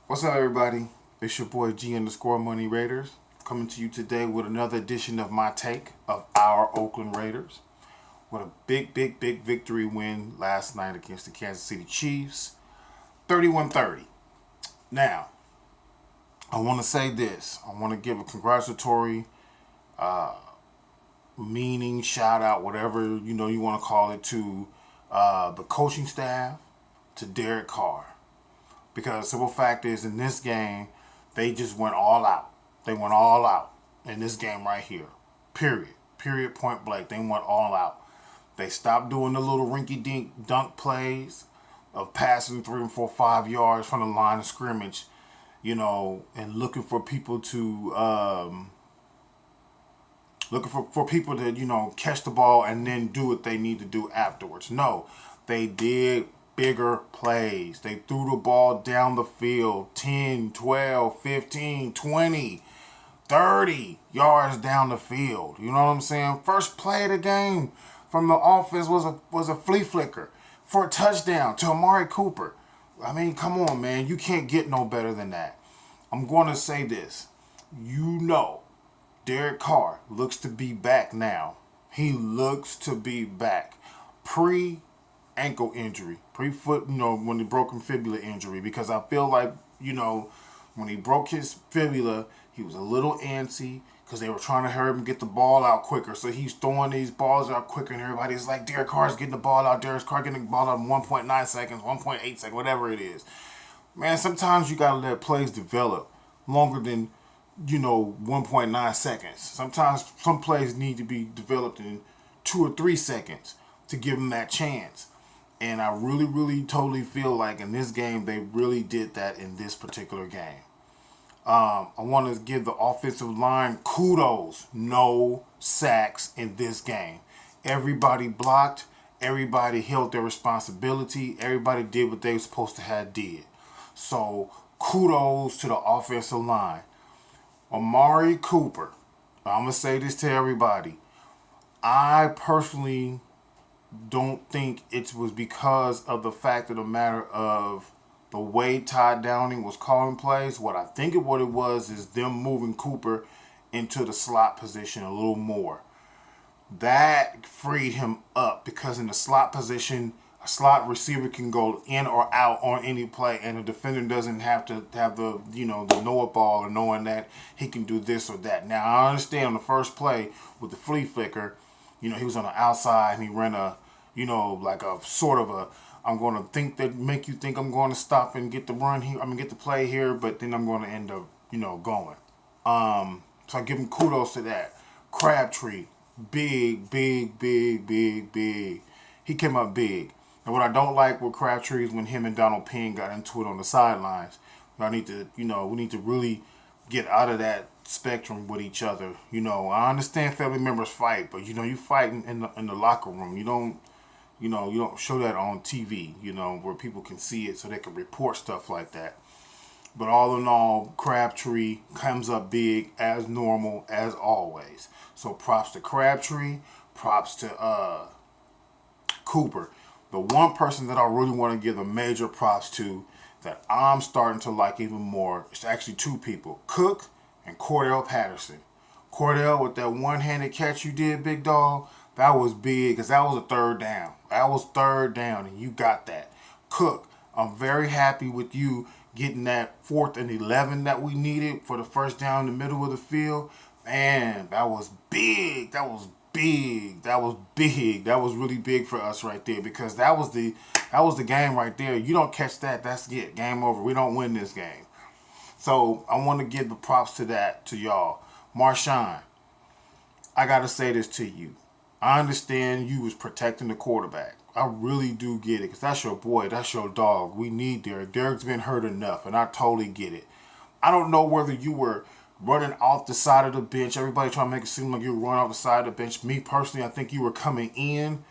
What's up, everybody? It's your boy G underscore Money Raiders coming to you today with another edition of my take of our Oakland Raiders. With a big victory win last night against the Kansas City Chiefs, 31-30. Now, I want to say this. I want to give a congratulatory meaning, shout out, whatever you want to call it, to the coaching staff, to Derek Carr. Because the simple fact is, in this game, they just went all out. They went all out in this game right here. Period. Period. Point blank. They went all out. They stopped doing the little rinky-dink dunk plays of passing 3 and 4, 5 yards from the line of scrimmage, and looking for people to people to catch the ball and then do what they need to do afterwards. No, they did bigger plays. They threw the ball down the field 10, 12, 15, 20, 30 yards down the field. You know what I'm saying? First play of the game from the offense was a flea flicker for a touchdown to Amari Cooper. I mean, come on, man. You can't get no better than that. I'm going to say this. Derek Carr looks to be back now. He looks to be back. Pre ankle injury, pre foot, when he broke his fibula injury, because I feel like, when he broke his fibula, he was a little antsy because they were trying to hurry him get the ball out quicker. So he's throwing these balls out quicker, and everybody's like, Derek Carr's getting the ball out. Derek Carr getting the ball out in 1.9 seconds, 1.8 seconds, whatever it is. Man, sometimes you got to let plays develop longer than 1.9 seconds. Sometimes some plays need to be developed in 2 or 3 seconds to give them that chance. And I really totally feel like in this game, they really did that in this particular game. I want to give the offensive line kudos. No sacks in this game. Everybody blocked. Everybody held their responsibility. Everybody did what they were supposed to have did. So kudos to the offensive line. Amari Cooper. I'm going to say this to everybody. I personally don't think it was because of the fact of the matter of the way Todd Downing was calling plays. What I think what it was is them moving Cooper into the slot position a little more. That freed him up because in the slot position, a slot receiver can go in or out on any play, and the defender doesn't have to have the the know-it-all or knowing that he can do this or that. Now I understand on the first play with the flea flicker, he was on the outside and he ran a like a sort of a I'm going to think that make you think I'm going to stop and get the run here. I'm going to get the play here, but then I'm going to end up going. So I give him kudos to that. Crabtree, big. He came up big. And what I don't like with Crabtree is when him and Donald Penn got into it on the sidelines. I need to, we need to really get out of that spectrum with each other. I understand family members fight, but you fight in the locker room. You don't show that on TV, where people can see it so they can report stuff like that. But all in all, Crabtree comes up big as normal as always. So props to Crabtree, props to Cooper. The one person that I really want to give a major props to that I'm starting to like even more is actually two people, Cook and Cordell Patterson. Cordell, with that one-handed catch you did, big dog, that was big because that was a third down. That was third down, and you got that. Cook, I'm very happy with you getting that 4th and 11 that we needed for the first down in the middle of the field. Man, that was big. That was big. That was big. That was really big for us right there because that was the game right there. You don't catch that, that's it. Game over. We don't win this game. So I want to give the props to that to y'all. Marshawn, I got to say this to you. I understand you was protecting the quarterback. I really do get it because that's your boy. That's your dog. We need Derek. Derek's been hurt enough, and I totally get it. I don't know whether you were running off the side of the bench. Everybody trying to make it seem like you were running off the side of the bench. Me personally, I think you were coming in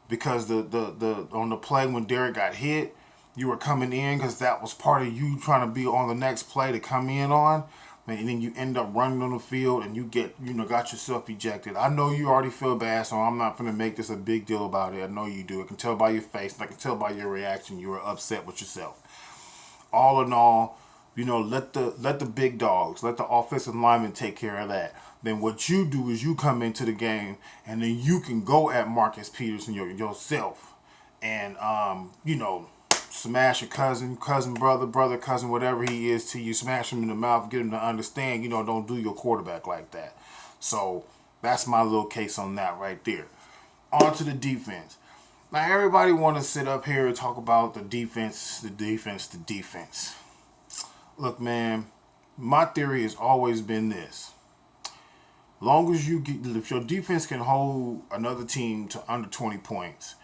because the on the play when Derek got hit, you were coming in because that was part of you trying to be on the next play to come in on. And then you end up running on the field and you got yourself ejected. I know you already feel bad, so I'm not going to make this a big deal about it. I know you do. I can tell by your face, and I can tell by your reaction you were upset with yourself. All in all, Let the big dogs, let the offensive linemen take care of that. Then what you do is you come into the game, and then you can go at Marcus Peterson yourself, and smash your cousin, brother, cousin, whatever he is to you. Smash him in the mouth, get him to understand. Don't do your quarterback like that. So that's my little case on that right there. On to the defense. Now everybody want to sit up here and talk about the defense, the defense, the defense. Look, man, my theory has always been this: long as if your defense can hold another team to under 20 points,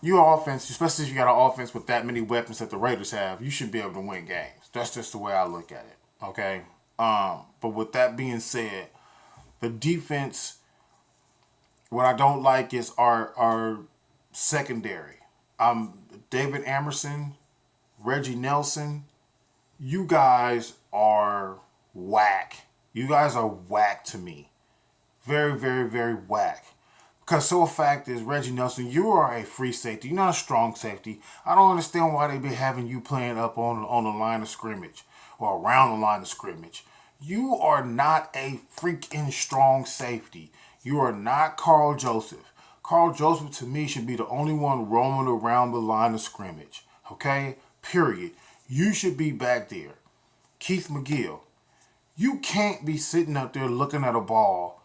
your offense, especially if you got an offense with that many weapons that the Raiders have, you should be able to win games. That's just the way I look at it. Okay. But with that being said, the defense, what I don't like is our secondary. David Amerson, Reggie Nelson, you guys are whack. You guys are whack to me. Very, very, very whack. Because so a fact is, Reggie Nelson, you are a free safety. You're not a strong safety. I don't understand why they be having you playing up on the line of scrimmage or around the line of scrimmage. You are not a freaking strong safety. You are not Carl Joseph. Carl Joseph, to me, should be the only one roaming around the line of scrimmage. Okay? Period. You should be back there. Keith McGill, you can't be sitting up there looking at a ball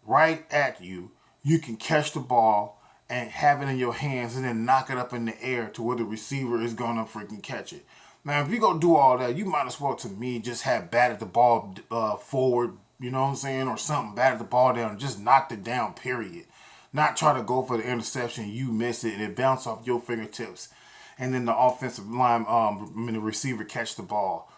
right at you. You can catch the ball and have it in your hands and then knock it up in the air to where the receiver is going to freaking catch it. Now, if you go do all that, you might as well, to me, just have batted the ball forward, you know what I'm saying, or something, batted the ball down and just knocked it down, period. Not try to go for the interception, you miss it, and it bounce off your fingertips. And then the offensive line, the receiver catch the ball.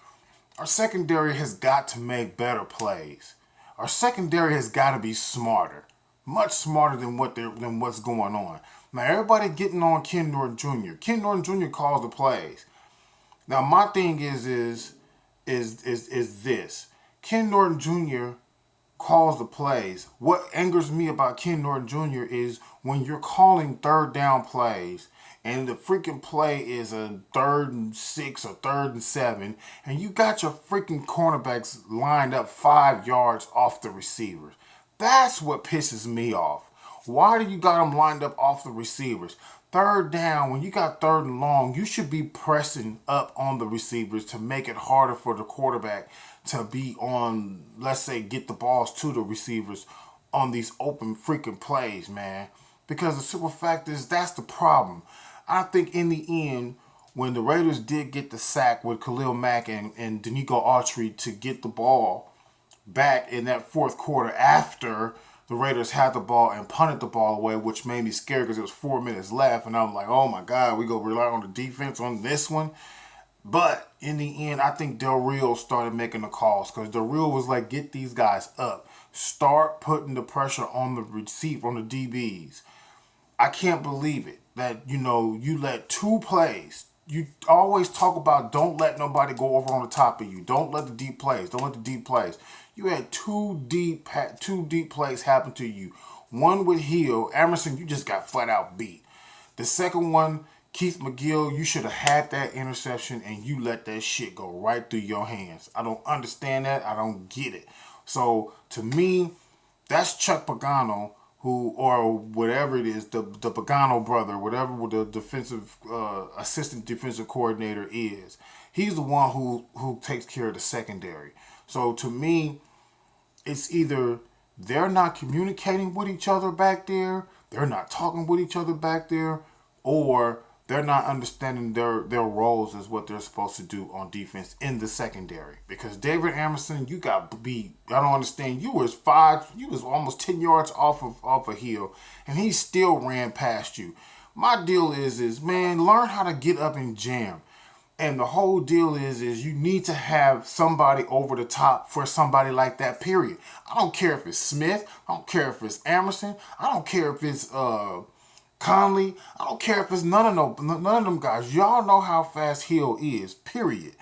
Our secondary has got to make better plays. Our secondary has got to be smarter. Much smarter than what's going on. Now everybody getting on Ken Norton Jr. Ken Norton Jr. calls the plays. Now my thing is this: Ken Norton Jr. calls the plays. What angers me about Ken Norton Jr. is when you're calling third down plays and the freaking play is a 3rd and 6 or 3rd and 7, and you got your freaking cornerbacks lined up 5 yards off the receivers. That's what pisses me off. Why do you got them lined up off the receivers? Third down, when you got 3rd and long, you should be pressing up on the receivers to make it harder for the quarterback to be on, let's say, get the balls to the receivers on these open freaking plays, man. Because the simple fact is, that's the problem. I think in the end, when the Raiders did get the sack with Khalil Mack and Danico Autry to get the ball back in that fourth quarter after the Raiders had the ball and punted the ball away, which made me scared because it was 4 minutes left. And I'm like, oh my God, we going to rely on the defense on this one. But in the end, I think Del Rio started making the calls because Del Rio was like, get these guys up. Start putting the pressure on the receiver, on the DBs. I can't believe it that, you let 2 plays. You always talk about don't let nobody go over on the top of you. Don't let the deep plays. Don't let the deep plays. You had two deep plays happen to you. One with Hill. Emerson, you just got flat out beat. The second one, Keith McGill, you should have had that interception and you let that shit go right through your hands. I don't understand that. I don't get it. So to me, that's Chuck Pagano, who, or whatever it is, the Pagano brother, whatever the defensive assistant defensive coordinator is. He's the one who takes care of the secondary. So to me, it's either they're not communicating with each other back there, they're not talking with each other back there, or they're not understanding their roles as what they're supposed to do on defense in the secondary. Because David Amerson, you got beat. I don't understand. You was almost 10 yards off a Hill, and he still ran past you. My deal is man, learn how to get up and jam. And the whole deal is you need to have somebody over the top for somebody like that, period. I don't care if it's Smith. I don't care if it's Amerson. I don't care if it's Conley. I don't care if it's none of them guys. Y'all know how fast Hill is, period.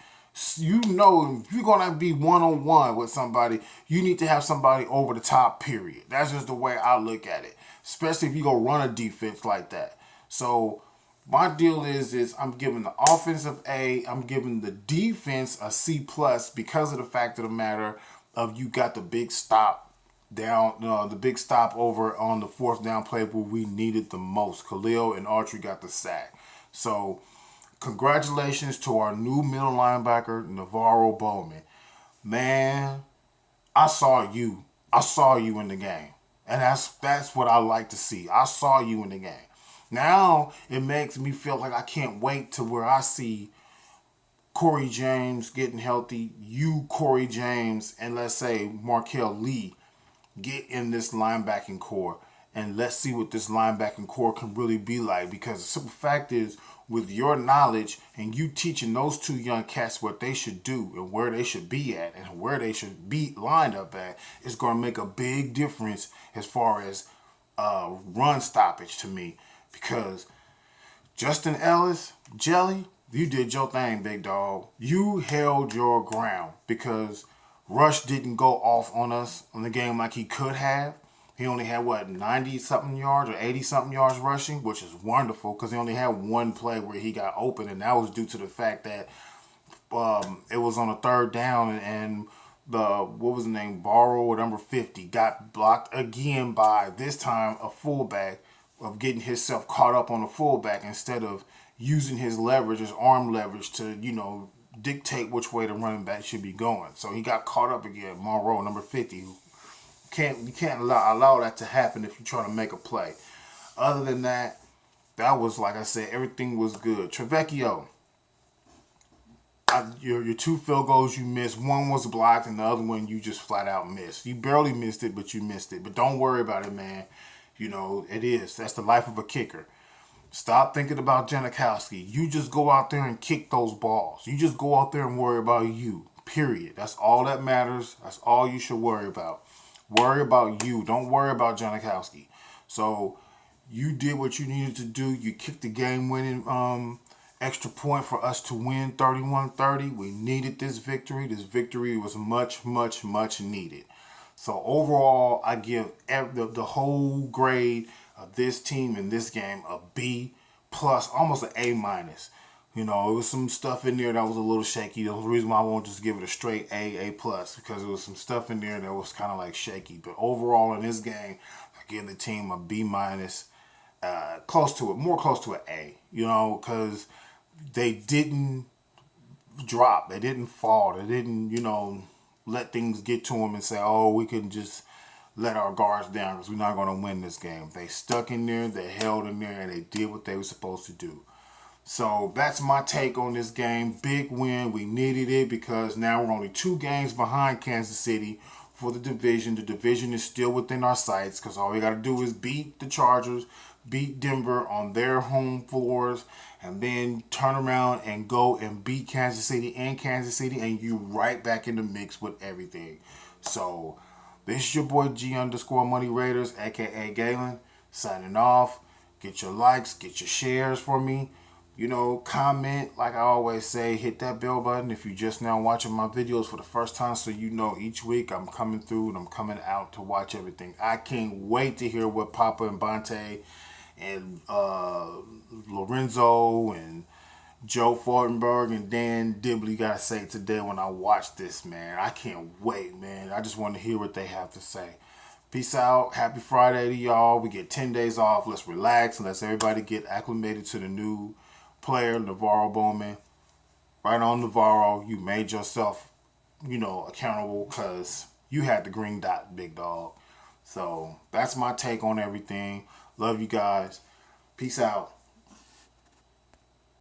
You know, if you're going to be one-on-one with somebody, you need to have somebody over the top, period. That's just the way I look at it, especially if you go run a defense like that. So My deal is I'm giving the offensive A, I'm giving the defense a C plus because of the fact of the matter of you got the big stop down, the big stop over on the fourth down play where we needed the most. Khalil and Autry got the sack. So congratulations to our new middle linebacker, Navarro Bowman. Man, I saw you. I saw you in the game. And that's what I like to see. I saw you in the game. Now it makes me feel like I can't wait to where I see Corey James getting healthy, you, Corey James, and let's say Markel Lee get in this linebacking core. And let's see what this linebacking core can really be like. Because the simple fact is, with your knowledge and you teaching those two young cats what they should do and where they should be at and where they should be lined up at, it's going to make a big difference as far as run stoppage to me. Because Justin Ellis, Jelly, you did your thing, big dog. You held your ground because Rush didn't go off on us on the game like he could have. He only had, 90-something yards or 80-something yards rushing, which is wonderful because he only had one play where he got open, and that was due to the fact that it was on a third down, and what was the name, Borrow or number 50, got blocked again by, this time, a fullback, of getting himself caught up on the fullback instead of using his leverage, his arm leverage to, dictate which way the running back should be going. So he got caught up again, Monroe, number 50. You can't allow that to happen if you're trying to make a play. Other than that, that was, like I said, everything was good. Trevecchio, your two field goals you missed. One was blocked and the other one you just flat out missed. You barely missed it, but you missed it. But don't worry about it, man. It is. That's the life of a kicker. Stop thinking about Janikowski. You just go out there and kick those balls. You just go out there and worry about you. Period. That's all that matters. That's all you should worry about. Worry about you. Don't worry about Janikowski. So you did what you needed to do. You kicked the game-winning extra point for us to win 31-30. We needed this victory. This victory was much, much, much needed. So overall, I give the whole grade of this team in this game a B plus, almost an A minus. It was some stuff in there that was a little shaky. The reason why I won't just give it a straight A plus, because there was some stuff in there that was kind of like shaky. But overall in this game, I give the team a B minus, close to it, more close to an A. Because they didn't drop, they didn't fall, they didn't, let things get to them and say, oh, we can just let our guards down because we're not going to win this game. They stuck in there, they held in there, and they did what they were supposed to do. So that's my take on this game. Big win. We needed it because now we're only 2 games behind Kansas City for the division. The division is still within our sights because all we got to do is beat the Chargers, beat Denver on their home floors, and then turn around and go and beat Kansas City and you right back in the mix with everything. So this is your boy G_Money Raiders, aka Galen, signing off. Get your likes, get your shares for me. Comment, like I always say, hit that bell button if you're just now watching my videos for the first time so each week I'm coming through and I'm coming out to watch everything. I can't wait to hear what Papa and Bonte and Lorenzo and Joe Fortenberg and Dan Dibley got to say today when I watch this, man. I can't wait, man. I just want to hear what they have to say. Peace out. Happy Friday to y'all. We get 10 days off. Let's relax and let's everybody get acclimated to the new player, Navarro Bowman. Right on, Navarro. You made yourself, accountable because you had the green dot, big dog. So that's my take on everything. Love you guys. Peace out.